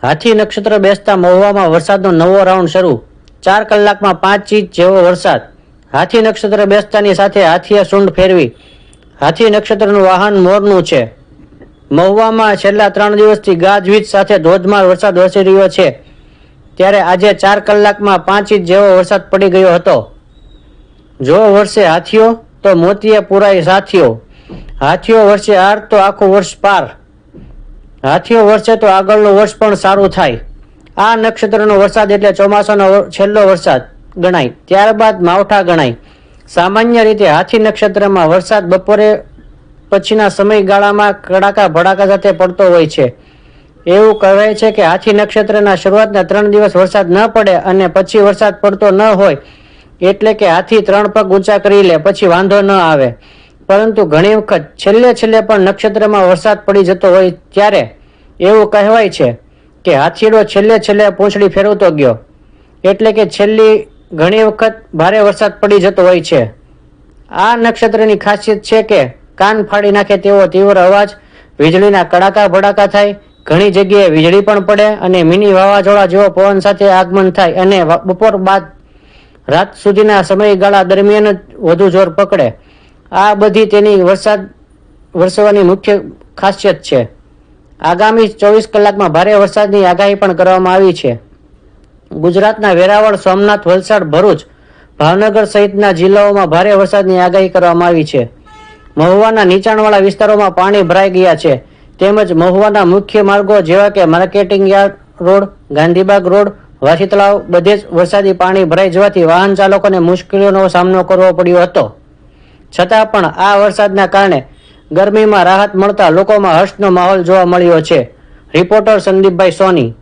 હાથી નક્ષત્ર બેસતા મહુવામાં વરસાદનો નવો રાઉન્ડ શરૂ। 4 કલાકમાં 5 ઇંચ જેવો વરસાદ। હાથી નક્ષત્ર બેસતાની સાથે હાથીએ સૂંઢ ફેરવી। હાથી નક્ષત્રનું વાહન મોરનું છે। મહુવામાં છેલ્લા 3 દિવસથી ગાજવીજ સાથે ધોધમાર વરસાદ વરસી રહ્યો છે, ત્યારે આજે 4 કલાકમાં 5 ઇંચ જેવો વરસાદ પડી ગયો હતો। જો વરસે હાથીઓ તો મોતીએ પુરાય સાથીઓ। હાથીઓ વરસે હાર તો આખું વર્ષ પાર। હાથીઓ વરસે તો આગળનું વર્ષ પણ સારું થાય। આ નક્ષત્રનો વરસાદ એટલે ચોમાસાનો છેલ્લો વરસાદ ગણાય, ત્યારબાદ માવઠા ગણાય। સામાન્ય રીતે હાથી નક્ષત્રમાં વરસાદ બપોરે પછીના સમયગાળામાં કડાકા ભડાકા સાથે પડતો હોય છે। એવું કહેવાય છે કે હાથી નક્ષત્રના શરૂઆતના 3 દિવસ વરસાદ ન પડે અને પછી વરસાદ પડતો ન હોય, એટલે કે હાથી 3 પગ ઊંચા કરી લે પછી વાંધો ન આવે। પરંતુ ઘણી વખત છેલ્લે પણ નક્ષત્રમાં વરસાદ પડી જતો હોય ત્યારે એવું કહેવાય છે કે હાથીડો છેલ્લે પૂંછડી ફેરવતો ગયો, એટલે કે છેલ્લી ઘણી વખત ભારે વરસાદ પડી જતો હોય છે। આ નક્ષત્રની ખાસિયત છે કે કાન ફાડી નાખે તેવો તીવ્ર અવાજ, વીજળીના કડાકા ભડાકા થાય, ઘણી જગ્યાએ વીજળી પણ પડે અને મિની વાવાઝોડા જેવો પવન સાથે આગમન થાય અને બપોર બાદ રાત સુધીના સમયગાળા દરમિયાન જ વધુ જોર પકડે। આ બધી તેની વરસાદ વરસવાની મુખ્ય ખાસિયત છે। આગામી 24 કલાકમાં ભારે વરસાદની આગાહી પણ કરવામાં આવી છે। ગુજરાતના વેરાવળ, સોમનાથ, વલસાડ, ભરૂચ, ભાવનગર સહિતના જિલ્લાઓમાં ભારે વરસાદની આગાહી કરવામાં આવી છે। મહુવાના નીચાણવાળા વિસ્તારોમાં પાણી ભરાઈ ગયા છે, તેમજ મહુવાના મુખ્ય માર્ગો જેવા કે marketing yard road, Gandhibagh road, વાસી તળાવ બધે જ વરસાદી પાણી ભરાઈ જવાથી વાહન ચાલકોને મુશ્કેલીઓનો સામનો કરવો પડ્યો હતો। છતાં પણ આ વરસાદના કારણે ગરમીમાં રાહત મળતા લોકોમાં હર્ષનો માહોલ જોવા મળ્યો છે। રિપોર્ટર સંદીપભાઈ સોની।